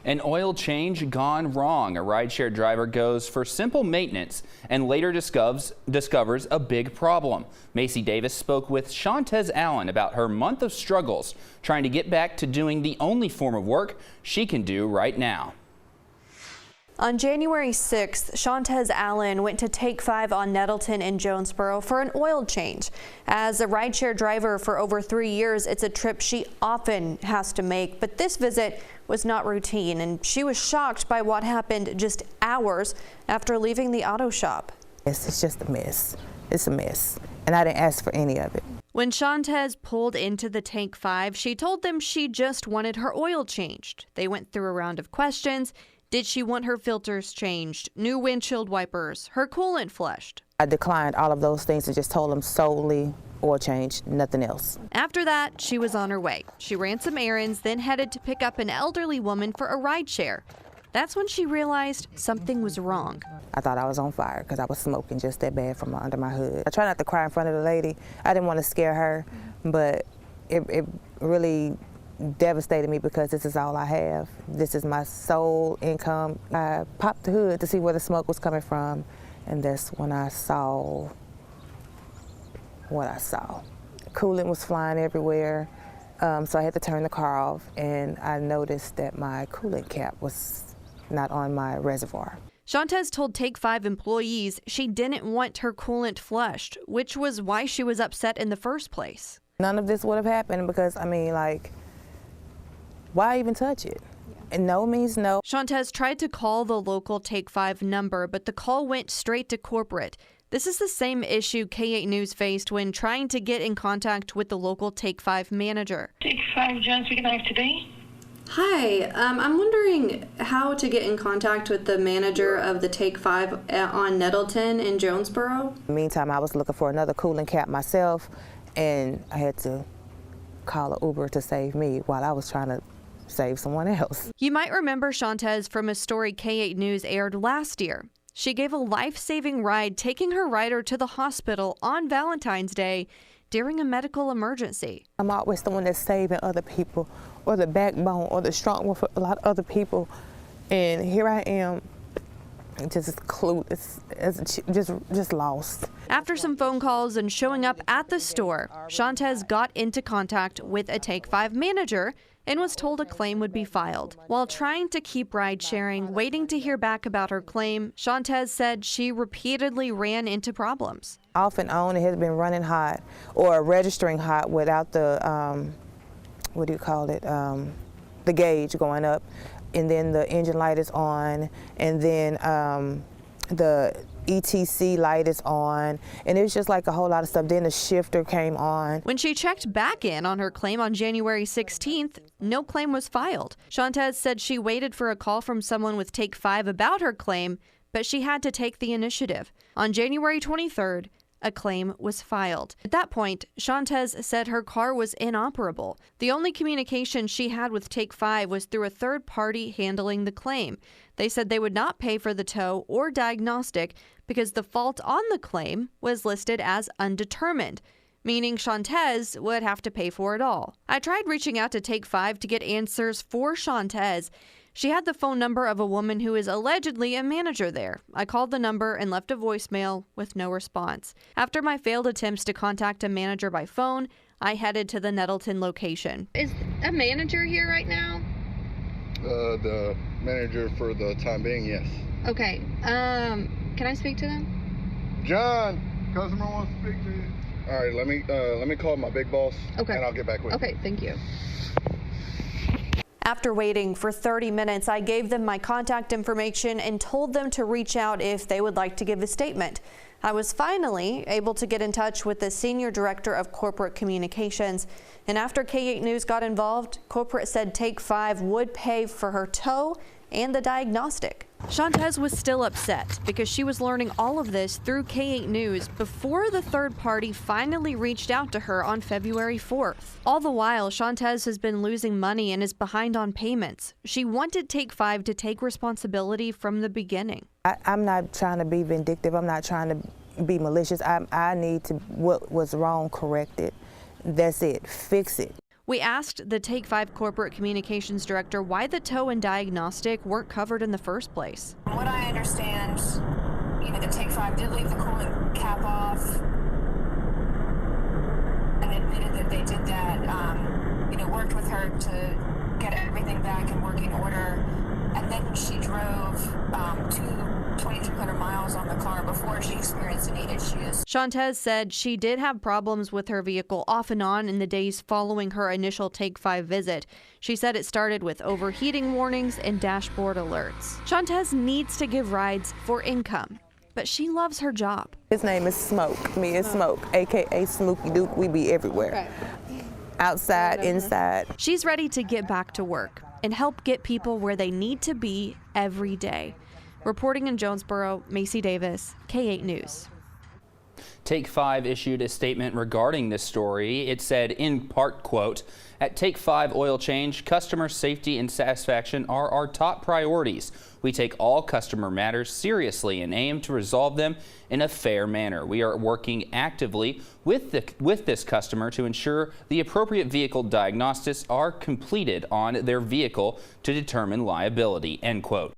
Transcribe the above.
An oil change gone wrong. A rideshare driver goes for simple maintenance and later discovers a big problem. Macy Davis spoke with Shantez Allen about her month of struggles trying to get back to doing the only form of work she can do right now. On January 6th, Shantez Allen went to Take 5 on Nettleton in Jonesboro for an oil change. As a rideshare driver for over 3 years, it's a trip she often has to make, but this visit was not routine, and she was shocked by what happened just hours after leaving the auto shop. It's just a mess. It's a mess, and I didn't ask for any of it. When Shantez pulled into the Take 5, she told them she just wanted her oil changed. They went through a round of questions. Did she want her filters changed, new windshield wipers, her coolant flushed? I declined all of those things and just told them solely oil change, nothing else. After that, she was on her way. She ran some errands, then headed to pick up an elderly woman for a rideshare. That's when she realized something was wrong. I thought I was on fire because I was smoking just that bad from under my hood. I tried not to cry in front of the lady. I didn't want to scare her, but it really devastated me because this is all I have. This is my sole income. I popped the hood to see where the smoke was coming from, and that's when I saw what I saw. Coolant was flying everywhere, so I had to turn the car off, and I noticed that my coolant cap was not on my reservoir. Shantez told Take 5 employees she didn't want her coolant flushed, which was why she was upset in the first place. None of this would have happened because, I mean, like, why even touch it? And no means no. Shantez tried to call the local Take 5 number, but the call went straight to corporate. This is the same issue K8 News faced when trying to get in contact with the local Take 5 manager. Take 5, John, speaking live today. Hi, I'm wondering how to get in contact with the manager of the Take 5 on Nettleton in Jonesboro. In the meantime, I was looking for another coolant cap myself, and I had to call an Uber to save me while I was trying to save someone else. You might remember Shantez from a story K8 News aired last year. She gave a life-saving ride, taking her rider to the hospital on Valentine's Day during a medical emergency. I'm always the one that's saving other people, or the backbone, or the strong one for a lot of other people. And here I am, just clueless, just lost. After some phone calls and showing up at the store, Shantez got into contact with a Take 5 manager and was told a claim would be filed. While trying to keep ride-sharing, waiting to hear back about her claim, Shantez said she repeatedly ran into problems. Off and on, it has been running hot or registering hot without the, what do you call it, the gauge going up. And then the engine light is on, and then the ETC light is on, and it was just like a whole lot of stuff. Then the shifter came on. When she checked back in on her claim on January 16th, no claim was filed. Shantez said she waited for a call from someone with Take 5 about her claim, but she had to take the initiative. On January 23rd, a claim was filed. At that point, Shantez said her car was inoperable. The only communication she had with Take 5 was through a third party handling the claim. They said they would not pay for the tow or diagnostic because the fault on the claim was listed as undetermined, meaning Shantez would have to pay for it all. I tried reaching out to Take 5 to get answers for Shantez. She had the phone number of a woman who is allegedly a manager there. I called the number and left a voicemail with no response. After my failed attempts to contact a manager by phone, I headed to the Nettleton location. Is a manager here right now? The manager for the time being, yes. Okay. Can I speak to them? John, customer wants to speak to you. All right, let me call my big boss. Okay. And I'll get back with you. Okay, thank you. After waiting for 30 minutes, I gave them my contact information and told them to reach out if they would like to give a statement. I was finally able to get in touch with the Senior Director of Corporate Communications, and after K8 News got involved, corporate said Take 5 would pay for her tow and the diagnostic. Shantez was still upset because she was learning all of this through K8 News before the third party finally reached out to her on February 4th. All the while, Shantez has been losing money and is behind on payments. She wanted Take 5 to take responsibility from the beginning. I'm not trying to be vindictive. I'm not trying to be malicious. I need to what was wrong corrected. That's it. Fix it. We asked the Take 5 corporate communications director why the tow and diagnostic weren't covered in the first place. From what I understand, the Take 5 did leave the coolant cap off and admitted that they did that. Worked with her to get everything back in working order, and then she drove 2,300 miles on the car before she experienced any issues. Shantez said she did have problems with her vehicle off and on in the days following her initial Take 5 visit. She said it started with overheating warnings and dashboard alerts. Shantez needs to give rides for income, but she loves her job. His name is Smoke. Me is Smoke, aka Smokey Duke. We be everywhere. Outside, inside. She's ready to get back to work and help get people where they need to be every day. Reporting in Jonesboro, Macy Davis, K8 News. Take 5 issued a statement regarding this story. It said, in part, quote, "At Take 5 Oil Change, customer safety and satisfaction are our top priorities. We take all customer matters seriously and aim to resolve them in a fair manner. We are working actively with this customer to ensure the appropriate vehicle diagnostics are completed on their vehicle to determine liability," end quote.